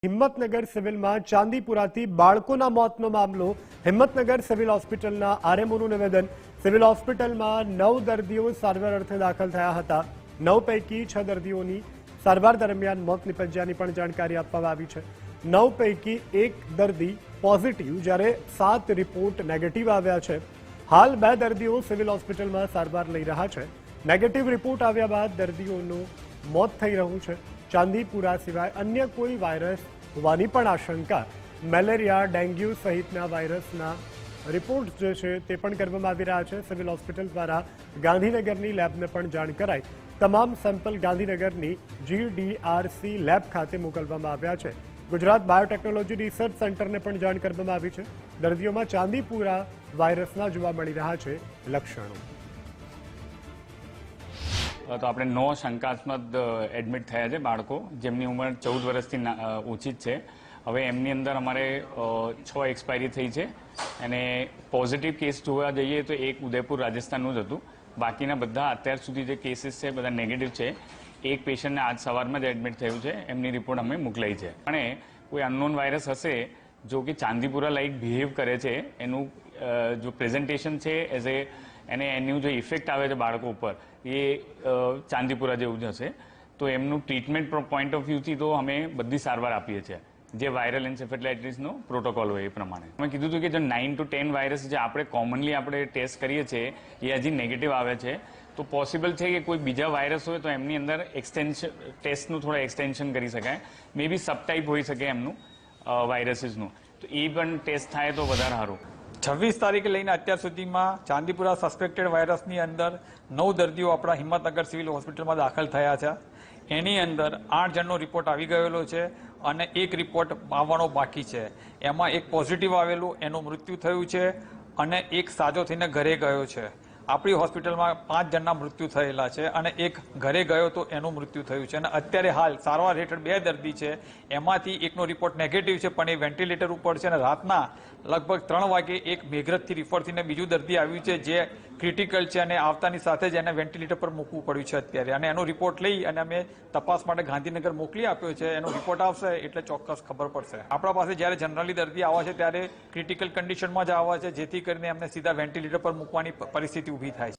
હિંમતનગર સિવિલમાં ચાંદીપુરાથી બાળકોના મોતનો મામલો. હિંમતનગર સિવિલ હોસ્પિટલના આરએમઓનું નિવેદન. સિવિલ હોસ્પિટલમાં 9 દર્દીઓ સારવાર અર્થે દાખલ થયા હતા. 9 પૈકી 6 દર્દીઓની સારવાર દરમિયાન મોત નિપજ્યાની પણ જાણકારી આપવામાં આવી છે. 9 પૈકી 1 દર્દી પોઝિટિવ, જ્યારે 7 રિપોર્ટ નેગેટિવ આવ્યા છે. હાલ 2 દર્દીઓ સિવિલ હોસ્પિટલમાં સારવાર લઈ રહ્યા છે. નેગેટિવ રિપોર્ટ આવ્યા બાદ દર્દીઓનું મોત થઈ રહ્યું છે. ચાંદીપુરા સિવાય અન્ય કોઈ વાયરસ હોવાની પણ આશંકા. મેલેરિયા, ડેન્ગ્યુ સહિતના વાયરસના રિપોર્ટ જે છે તે પણ કરવામાં આવી રહ્યા છે. સિવિલ હોસ્પિટલ દ્વારા ગાંધીનગરની લેબને પણ જાણ કરાઈ. તમામ સેમ્પલ ગાંધીનગરની GDRC લેબ ખાતે મોકલવામાં આવ્યા છે. ગુજરાત બાયોટેકનોલોજી રિસર્ચ સેન્ટરને પણ જાણ કરવામાં આવી છે. દર્દીઓમાં ચાંદીપુરા વાયરસના જોવા મળી રહ્યા છે લક્ષણો. તો આપણે 9 શંકાસ્પદ એડમિટ થયા છે બાળકો, જેમની ઉંમર 14 વર્ષથી ઓછી જ છે. હવે એમની અંદર અમારે 6 એક્સપાયરી થઈ છે અને પોઝિટિવ કેસ જોવા જઈએ તો એક ઉદયપુર રાજસ્થાનનું જ હતું. બાકીના બધા અત્યાર સુધી જે કેસીસ છે બધા નેગેટિવ છે. એક પેશન્ટને આજ સવારમાં જ એડમિટ થયું છે, એમની રિપોર્ટ અમે મોકલાઈ છે. અને કોઈ અનનોન વાયરસ હશે જો કે ચાંદીપુરા લાઇક બિહેવ કરે છે, એનું જો પ્રેઝન્ટેશન છે એનું જે ઇફેક્ટ આવે છે બાળકો ઉપર એ ચાંદીપુરા જેવું જ હશે. તો એમનું ટ્રીટમેન્ટ પોઈન્ટ ઓફ વ્યૂથી તો અમે બધી સારવાર આપીએ છીએ, જે વાયરલ એન્સેફેલાઇટિસનો પ્રોટોકોલ હોય એ પ્રમાણે. અમે કીધું હતું કે જો 9 to 10 વાયરસ જે આપણે કોમનલી આપણે ટેસ્ટ કરીએ છીએ એ હજી નેગેટિવ આવે છે, તો પોસિબલ છે કે કોઈ બીજા વાયરસ હોય તો એમની અંદર એક્સટેન્શન ટેસ્ટનું થોડા એક્સટેન્શન કરી શકાય. મે બી સબટાઈપ હોઈ શકે એમનું વાયરસીસનું, તો એ પણ ટેસ્ટ થાય તો વધારે સારું. 26 તારીખે લઈને અત્યાર સુધીમાં ચાંદીપુરા સસ્પેક્ટેડ વાયરસની અંદર 9 દર્દીઓ આપણા હિંમતનગર સિવિલ હોસ્પિટલમાં દાખલ થયા છે. એની અંદર 8 જણનો રિપોર્ટ આવી ગયેલો છે અને 1 રિપોર્ટ આવવાનો બાકી છે. એમાં 1 પોઝિટિવ આવેલું, એનું મૃત્યુ થયું છે અને 1 સાજો થઈને ઘરે ગયો છે. આપણી હોસ્પિટલમાં 5 જણના મૃત્યુ થયેલા છે અને 1 ઘરે ગયો તો એનું મૃત્યુ થયું છે. અને અત્યારે હાલ સારવાર હેઠળ 2 દર્દી છે, એમાંથી 1નો રિપોર્ટ નેગેટિવ છે પણ એ વેન્ટિલેટર ઉપર છે. અને રાતના લગભગ 3 વાગે 1 મેઘરજથી રિફર થઈને બીજું દર્દી આવ્યું છે જે ક્રિટિકલ છે અને આવતાની સાથે જ એને વેન્ટિલેટર પર મૂકવું પડ્યું છે અત્યારે. અને એનો રિપોર્ટ લઈ અને અમે તપાસ માટે ગાંધીનગર મોકલી આપ્યો છે. એનો રિપોર્ટ આવશે એટલે ચોક્કસ ખબર પડશે. આપણા પાસે જ્યારે જનરલી દર્દી આવે છે ત્યારે ક્રિટિકલ કન્ડિશનમાં જ આવે છે, જેથી કરીને એમને સીધા વેન્ટિલેટર પર મૂકવાની પરિસ્થિતિ ઊભી થાય છે.